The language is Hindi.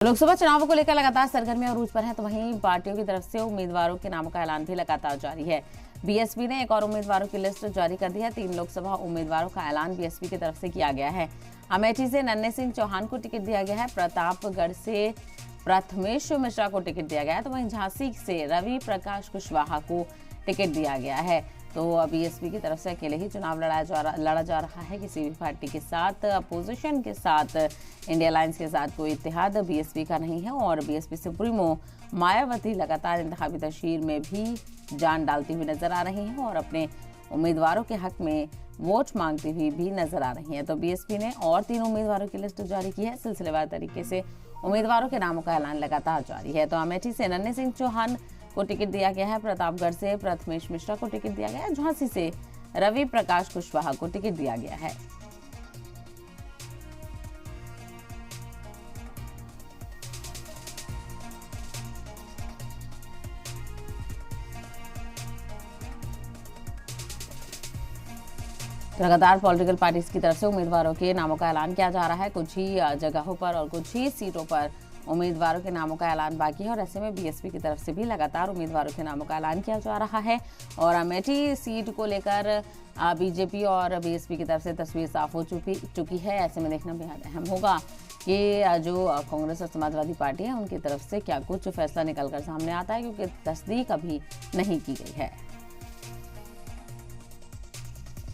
लोकसभा चुनावों को लेकर लगातार सरगर्मियां अरूज पर हैं, तो वहीं पार्टियों की तरफ से उम्मीदवारों के नामों का ऐलान भी लगातार जारी है। बीएसपी ने एक और उम्मीदवारों की लिस्ट जारी कर दी है। 3 लोकसभा उम्मीदवारों का ऐलान बीएसपी की तरफ से किया गया है। अमेठी से नन्हे सिंह चौहान को टिकट दिया गया है। प्रतापगढ़ से प्रथमेश मिश्रा को टिकट दिया गया है, तो वहीं झांसी से रवि प्रकाश कुशवाहा को टिकट दिया गया है। तो बीएसपी की तरफ से अकेले ही चुनाव लड़ा जा रहा है। किसी भी पार्टी के साथ, अपोजिशन के साथ, इंडिया अलायंस के साथ कोई इत्तेहाद बीएसपी का नहीं है। और बीएसपी सुप्रीमो मायावती लगातार इंतखाबी तशहीर में भी जान डालती हुई नजर आ रही हैं और अपने उम्मीदवारों के हक में वोट मांगती हुई भी नजर आ रही हैं। तो बीएसपी ने और 3 उम्मीदवारों की लिस्ट जारी की है। सिलसिलेवार तरीके से उम्मीदवारों के नामों का ऐलान लगातार जारी है। तो अमेठी से नन्हे सिंह चौहान को टिकट दिया गया है। प्रतापगढ़ से प्रथमेश मिश्रा को टिकट दिया गया है। झांसी से रवि प्रकाश कुशवाहा को टिकट दिया गया है। लगातार पॉलिटिकल पार्टीज की तरफ से उम्मीदवारों के नामों का ऐलान किया जा रहा है। कुछ ही जगहों पर और कुछ ही सीटों पर उम्मीदवारों के नामों का ऐलान बाकी है और ऐसे में बीएसपी की तरफ से भी लगातार उम्मीदवारों के नामों का ऐलान किया जा रहा है। और अमेठी सीट को लेकर बीजेपी और बीएसपी की तरफ से तस्वीर साफ हो चुकी है। ऐसे में देखना बेहद अहम होगा कि जो कांग्रेस और समाजवादी पार्टी है उनकी तरफ से क्या कुछ फैसला निकलकर सामने आता है, क्योंकि तस्दीक अभी नहीं की गई है।